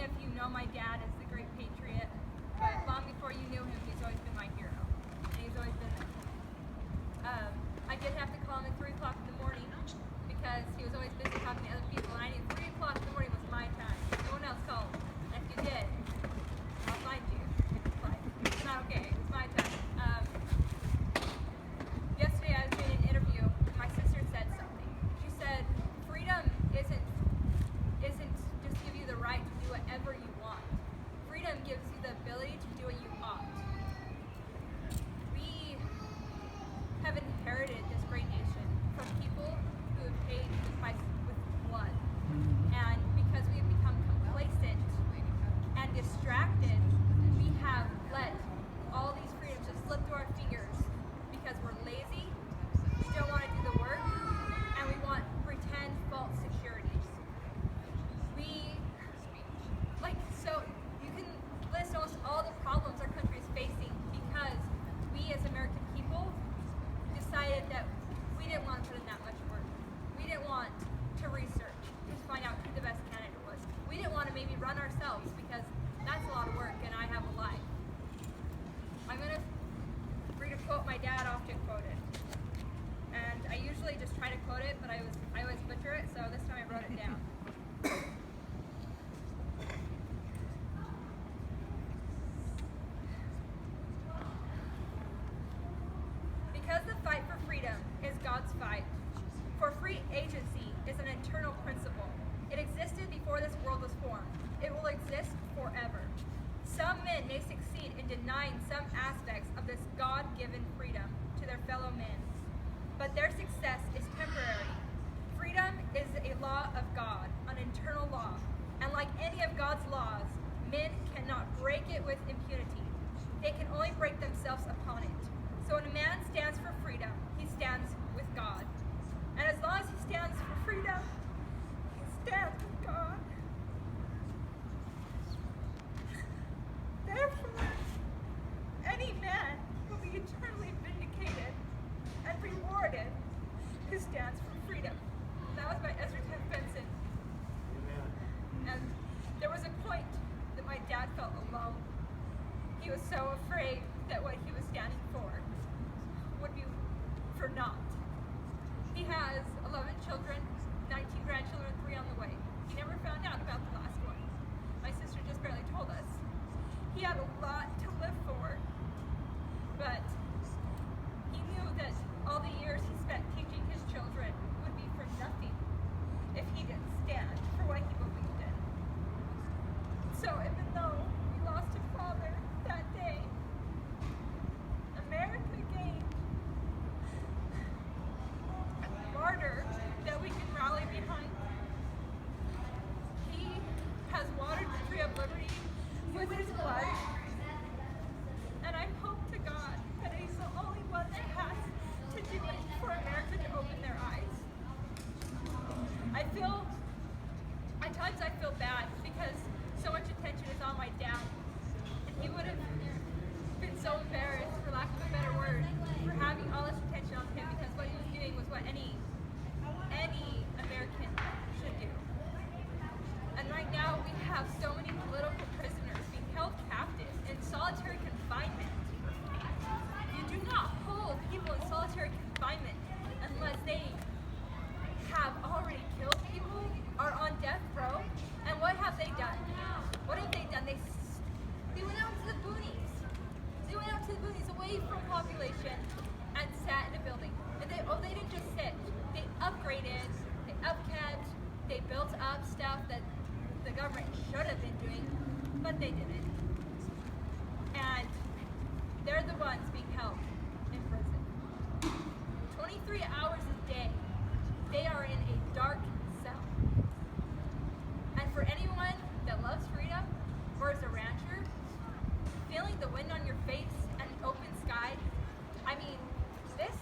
of you know my dad as the great patriot, but long before you knew him, he's always been my hero. And he's always been there for me. I did have to call him at 3 o'clock in the morning because he was always busy talking to other people, and I knew 3 o'clock in the morning was my time. No one else called. And if you did, I'll find you. But it's not okay. It's my time. Yesterday I was doing an interview, and my sister said something. She said, freedom isn't just give you the right to do whatever you want. Freedom gives you the ability to do what you ought. We have inherited this great nation from people who have paid the price with blood. And because we have become complacent and distracted, we have let all these freedoms just slip through our fingers because we're lazy, we don't want to do the work, and we want pretend false security. So you can list almost all the problems our country is facing because we as American people decided that we didn't want to put in that much work. We didn't want to research to find out who the best candidate was. We didn't want to maybe run ourselves because that's a lot of work and I have a life. I'm going to read a quote my dad often quoted. And I usually just try to quote it, but I always butcher it, so this time I wrote it down. Because the fight for freedom is God's fight, for free agency is an eternal principle. It existed before this world was formed. It will exist forever. Some men may succeed in denying some aspects of this God-given freedom to their fellow men, but their success is temporary. Freedom is a law of God, an eternal law, and like any of God's laws, men cannot break it with impunity. They can only break themselves upon it. So when a man stands for freedom, he stands with God. And as long as he stands for freedom, he stands with God. Therefore, any man will be eternally vindicated and rewarded who stands for freedom. That was by Ezra F. Benson. And there was a point that my dad felt alone. He was so afraid that what he was standing for would be for naught. He has 11 children, 19 grandchildren, 3 on the way. He never found out about the last one. My sister just barely told us. He had a lot to live for, but he knew that all the years he spent teaching his children would be for nothing if he didn't stand for what he believed in. So even though we lost a father that day, America gained a martyr that we can rally behind. He has watered the tree of liberty with his blood, and I hope to God that he's the only one that has to do it for America to open their eyes. At times I feel bad because so much attention is on my dad, and he would have been so embarrassed, for lack of a better word, for having all this attention on him because what he was doing was what any American should do. And right now we have so many political prisoners being held captive in solitary confinement. You do not hold people in solitary confinement unless they have already killed people, are on death row. And what have they done? What have they done? They went out to the boonies. They went out to the boonies away from population and sat in a building. And they didn't just sit. They upgraded, they upkept, they built up stuff that the government should have been doing, but they didn't. And they're the ones being held in prison. 23 hours a day, they are in a dark cell. And for anyone that loves freedom, or is a rancher, feeling the wind on your face and an open sky, I mean, this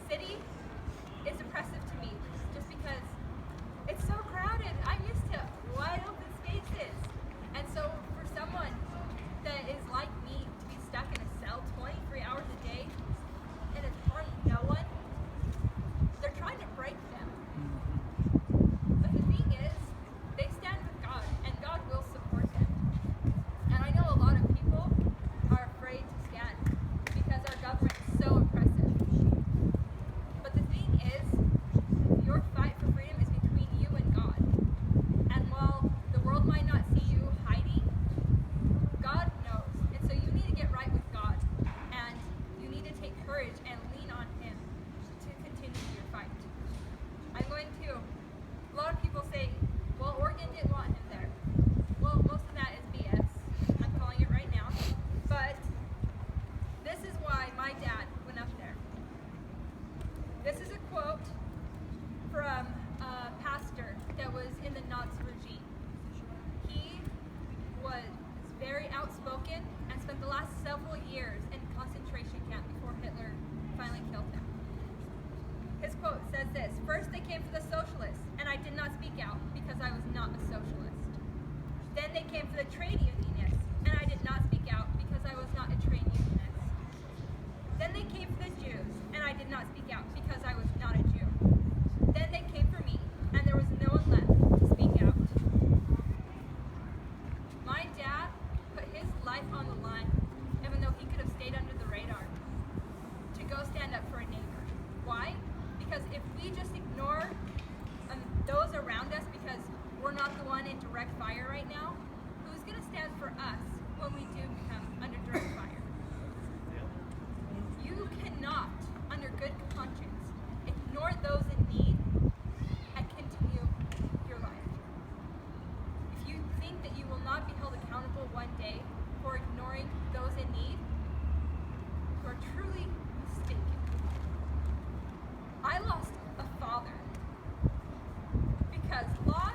city is oppressive to me just because it's so crowded. I'm used to wide open spaces. And so for someone that is like me to be stuck in a cell 23 hours they came for the trade unionists, and I did not speak out because I was not a trade unionist. Then they came for the Jews, and I did not speak out because I was not a Jew. Then they came for me, and there was no one left to speak out. My dad put his life on the line, even though he could have stayed under the radar, to go stand up for a neighbor. Why? Because if we just ignore those around us because we're not the one in direct fire right now, who's going to stand for us when we do become under direct fire? You cannot, under good conscience, ignore those in need and continue your life. If you think that you will not be held accountable one day for ignoring those in need, you are truly mistaken. I lost a father because laws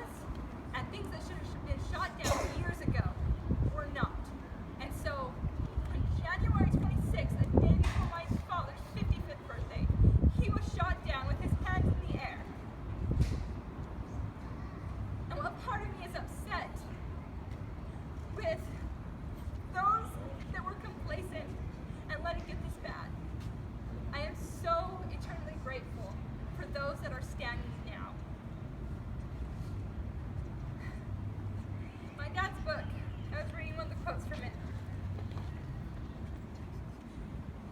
and things that should have been shot down years ago were not. And so on January 26th, the day before my father's 55th birthday, he was shot down with his hands in the air. And what part of me is upset with those that were complacent and let it get this bad. I am so eternally grateful for those that are standing now. My dad's book, I was reading one of the quotes from it.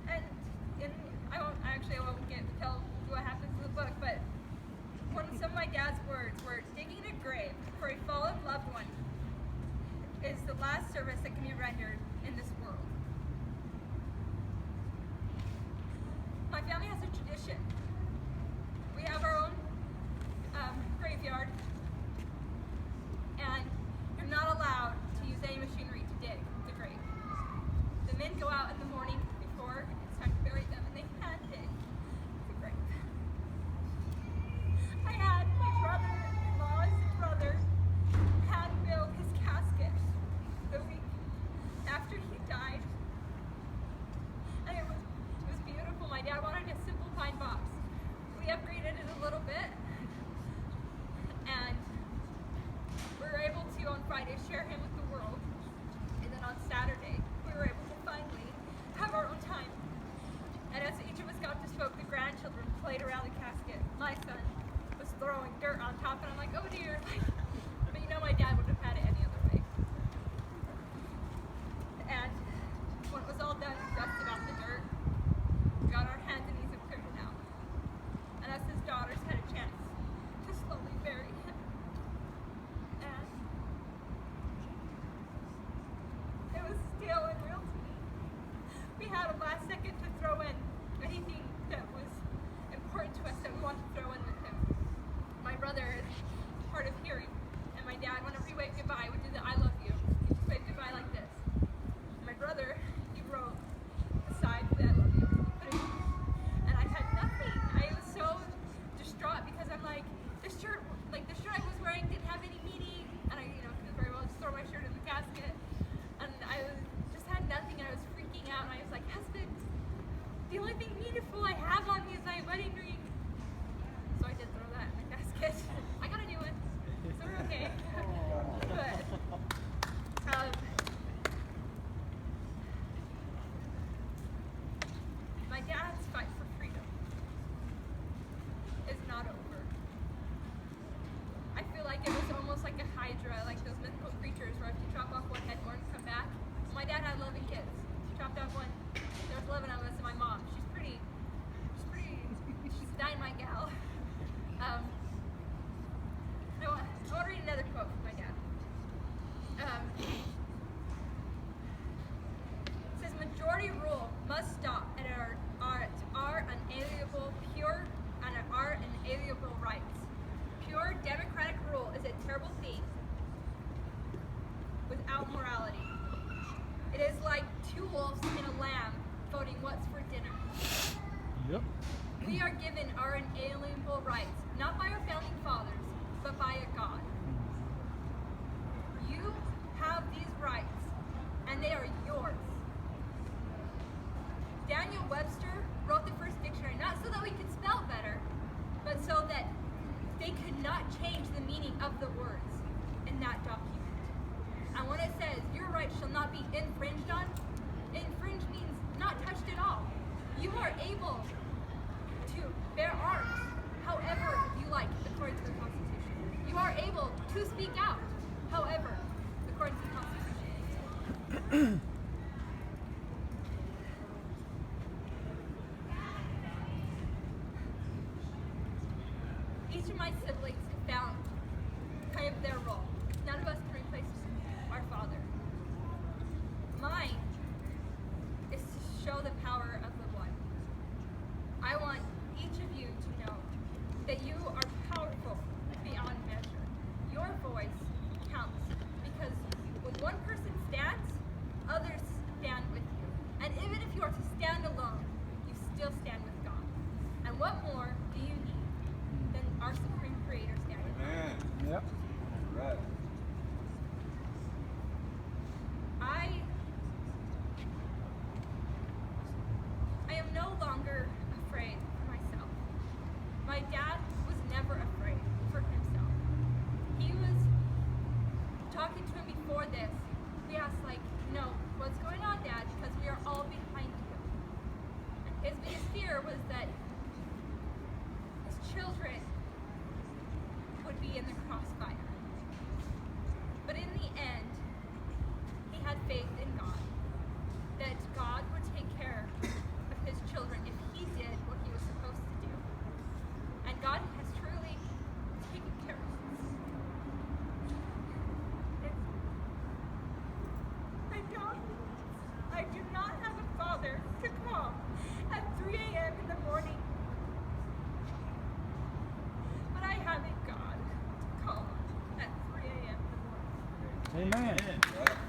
And I won't get to tell what happens in the book, but some of my dad's words were, digging a grave for a fallen loved one is the last service that can be rendered in this world. My family has a tradition. We have our own graveyard, and you're not allowed to use any machinery to dig the grave. The men go out in the morning before it's time to bury them, and they hand dig the grave. I had my brother-in-law's brother hand build his casket the week after he died, and it was beautiful. My dad wanted a simple pine box. We upgraded it a little bit, and we were able to on Friday share him with the world, and then on Saturday we were able to finally have our own time. And as each of us got to smoke, the grandchildren played around the casket. My son was throwing dirt on top, and I'm like, oh dear. But you know, my dad would have had it any other way. And when it was all done, we dusted off the dirt, got our hands and knees and cleared it out. And us as daughters had a chance to slowly bury him. And it was still unreal to me. We had a last second to throw in anything that was important to us that we wanted to throw in with him. My brother is hard of hearing, and my dad, whenever he waved goodbye, would do the I love you. He just waved goodbye like this. My brother, he wrote a sign for the I love you. And I had nothing. I was so distraught because I'm like, the shirt I was wearing didn't have any meaning, and I, could very well just throw my shirt in the casket. And I just had nothing, and I was freaking out, and I was like, husband, the only thing meaningful I have on me is my wedding ring. So I did throw that in the casket. I got a new one, so we're okay. But, my dad's fight for freedom is not over. I feel like it was almost like a hydra, like those mythical creatures where if you chop off one head, more come back. My dad had 11 kids. He chopped off one. There was 11 of us and my mom. She's a dynamite gal. I want to read another quote from my dad. It says, majority rule must stop at our unalienable, pure, and our inalienable rights. Pure democratic rule is a terrible thing without morality. It is like two wolves and a lamb voting what's for dinner. Yep. We are given our inalienable rights, not by our founding fathers, but by a God. You have these rights, and they are yours. Daniel Webster wrote the first dictionary, not so that we could spell better, but so that they could not change the meaning of the words in that document. And And when it says your right shall not be infringed on, infringe means not touched at all. You are able to bear arms however you like, according to the Constitution. You are able to speak out, however, according to the Constitution. Each of my siblings found kind of their role. None of us can replace our father. Mine is to show the power of the one. I want each of you to know that you are powerful beyond measure. Your voice counts because when one person stands, others stand with you. And even if you are to stand alone, you still stand with God. And what more do you need than our Supreme Creator standing? Amen. Yep. Right. I am no longer afraid for myself. My dad was never afraid for himself. He was talking to him before this. We asked, what's going on, Dad? Because we are all behind you. And his biggest fear was that his children would be in the crossfire. But in the end, he had faith in God, that God would take care of his children if he did what he was supposed to do. And God has truly taken care of us. I do not have a father to call at 3 a.m. in the morning. But I have a God to call at 3 a.m. in the morning. Amen. Right.